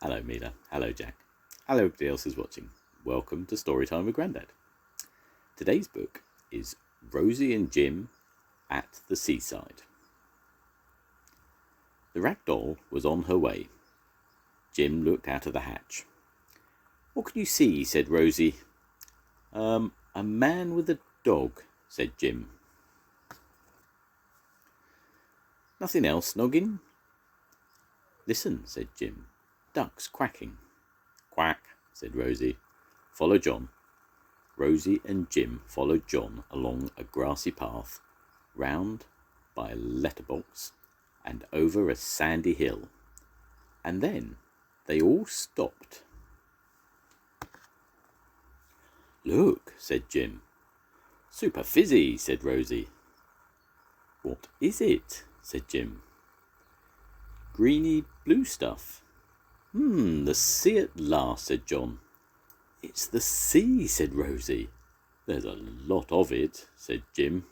Hello Mila, hello Jack, hello everybody else who's watching. Welcome to Storytime with Grandad. Today's book is Rosie and Jim at the Seaside. The Ragdoll was on her way. Jim looked out of the hatch. "What can you see?" said Rosie. A man with a dog," said Jim. "Nothing else, Noggin?" "Listen," said Jim. "Ducks quacking." "Quack," said Rosie. "Follow John." Rosie and Jim followed John along a grassy path, round by a letterbox, and over a sandy hill. And then they all stopped. "Look," said Jim. "Super fizzy," said Rosie. "What is it?" said Jim. "Greeny blue stuff." The sea at last," said John. "It's the sea," said Rosie. "There's a lot of it," said Jim.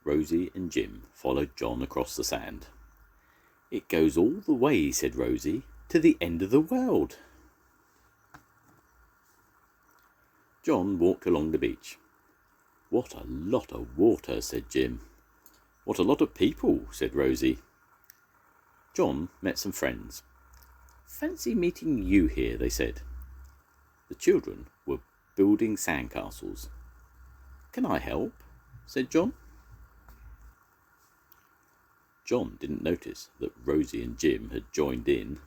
Rosie and Jim followed John across the sand. "It goes all the way," said Rosie, "to the end of the world." John walked along the beach. "What a lot of water," said Jim. "What a lot of people," said Rosie. John met some friends. "Fancy meeting you here," they said. The children were building sandcastles. "Can I help?" said John. John didn't notice that Rosie and Jim had joined in.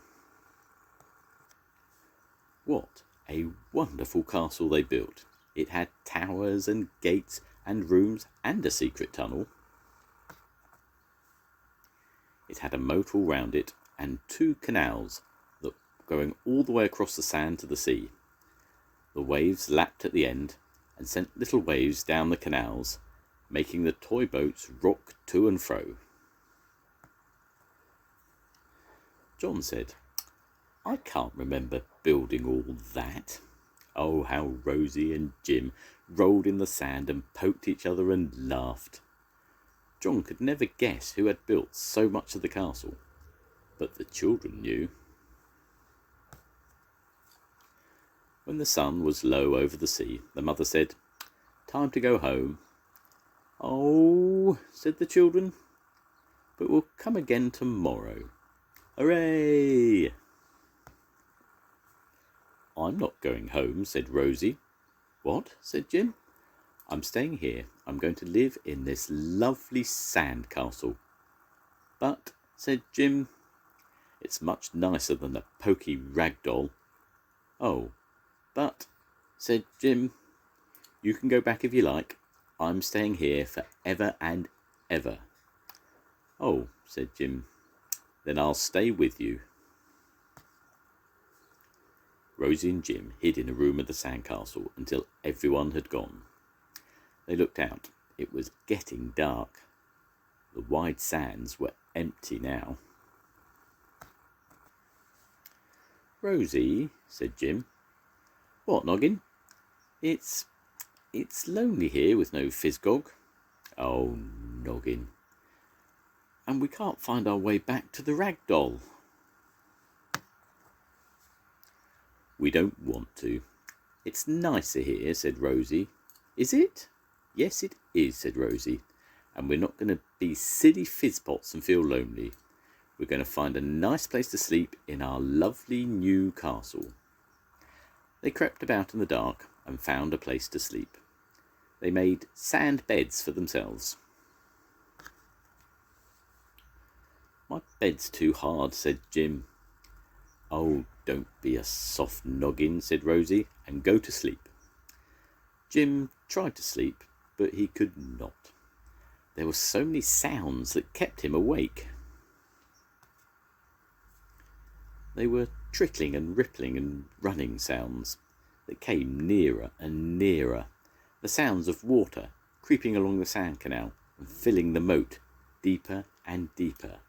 What a wonderful castle they built. It had towers and gates and rooms and a secret tunnel. It had a moat all round it and 2 canals that going all the way across the sand to the sea. The waves lapped at the end and sent little waves down the canals, making the toy boats rock to and fro. John said, "I can't remember building all that." Oh, how Rosie and Jim rolled in the sand and poked each other and laughed. John could never guess who had built so much of the castle, but the children knew. When the sun was low over the sea, the mother said, "Time to go home." "Oh," said the children, "but we'll come again tomorrow." Hooray! "I'm not going home," said Rosie. "What?" said Jim. "I'm staying here. I'm going to live in this lovely sand castle." "But," said Jim, "it's much nicer than a poky ragdoll." "Oh, but," said Jim, "you can go back if you like. I'm staying here for ever and ever." "Oh," said Jim, "then I'll stay with you." Rosie and Jim hid in a room of the sandcastle until everyone had gone. They looked out. It was getting dark. The wide sands were empty now. "Rosie," said Jim. "What, Noggin?" It's lonely here with no Fizzgog." "Oh, Noggin. And we can't find our way back to the Ragdoll." "We don't want to. It's nicer here," said Rosie. "Is it?" "Yes, it is," said Rosie. "And we're not going to be silly fizzpots and feel lonely. We're going to find a nice place to sleep in our lovely new castle." They crept about in the dark and found a place to sleep. They made sand beds for themselves. "My bed's too hard," said Jim. "Oh, don't be a soft noggin," said Rosie, "and go to sleep." Jim tried to sleep, but he could not. There were so many sounds that kept him awake. They were trickling and rippling and running sounds that came nearer and nearer. The sounds of water creeping along the sand canal and filling the moat deeper and deeper.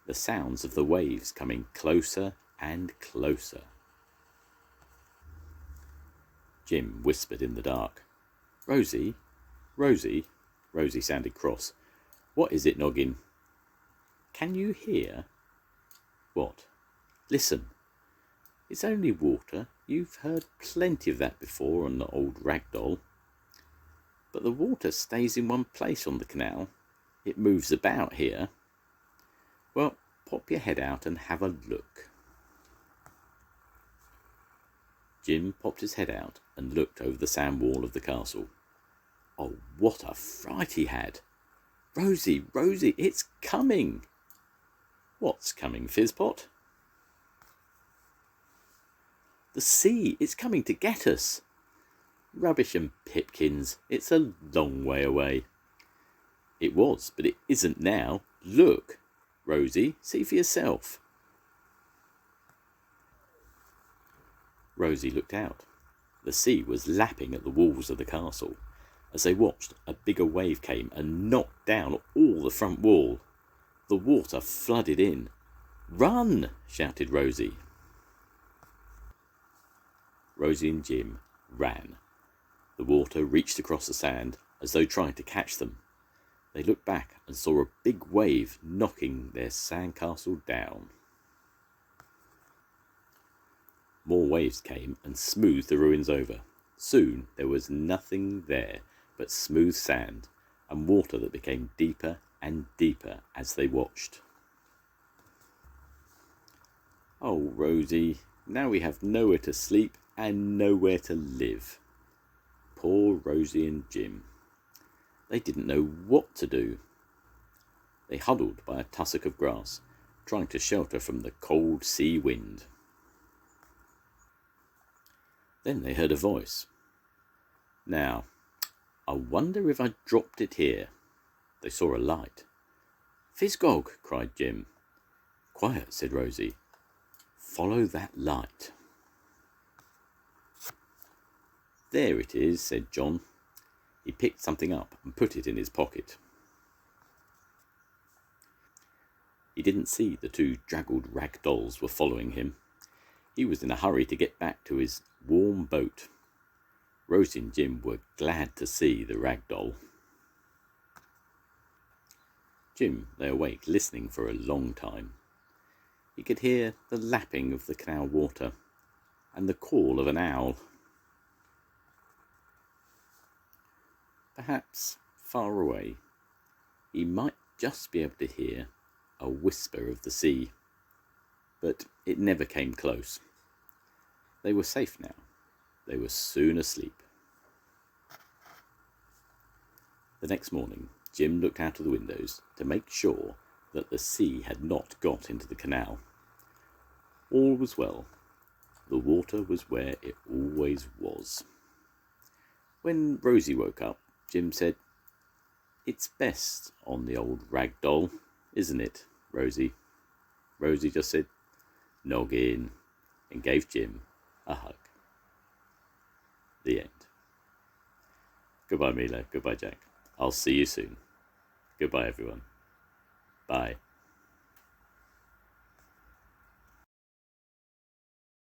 The sounds of the waves coming closer and closer. Jim whispered in the dark, "Rosie, Rosie." Rosie sounded cross. "What is it, Noggin?" "Can you hear?" What? Listen. It's only water. You've heard plenty of that before on the old Ragdoll. But the water stays in one place on the canal. It moves about here. Well, pop your head out and have a look. Jim popped his head out and looked over the sand wall of the castle. Oh, what a fright he had! Rosie, Rosie, it's coming! What's coming, Fizzpot? The sea, it's coming to get us. Rubbish and pipkins, it's a long way away. It was, but it isn't now. Look, Rosie, see for yourself. Rosie looked out. The sea was lapping at the walls of the castle. As they watched, a bigger wave came and knocked down all the front wall. The water flooded in. Run! Shouted Rosie. Rosie and Jim ran. The water reached across the sand as though trying to catch them. They looked back and saw a big wave knocking their sandcastle down. More waves came and smoothed the ruins over. Soon there was nothing there but smooth sand and water that became deeper and deeper as they watched. Oh, Rosie, now we have nowhere to sleep and nowhere to live. Poor Rosie and Jim. They didn't know what to do. They huddled by a tussock of grass, trying to shelter from the cold sea wind. Then they heard a voice. Now, I wonder if I dropped it here. They saw a light. Fizzgog, cried Jim. Quiet, said Rosie. Follow that light. There it is, said John. He picked something up and put it in his pocket. He didn't see the two draggled Ragdolls were following him. He was in a hurry to get back to his warm boat. Rosie and Jim were glad to see the Ragdoll. Jim lay awake listening for a long time. He could hear the lapping of the canal water and the call of an owl. Perhaps far away, he might just be able to hear a whisper of the sea, but it never came close. They were safe now. They were soon asleep. The next morning, Jim looked out of the windows to make sure that the sea had not got into the canal. All was well. The water was where it always was. When Rosie woke up, Jim said, It's best on the old Ragdoll, isn't it, Rosie? Rosie just said, Noggin, and gave Jim a hug. The end. Goodbye, Mila. Goodbye, Jack. I'll see you soon. Goodbye, everyone. Bye.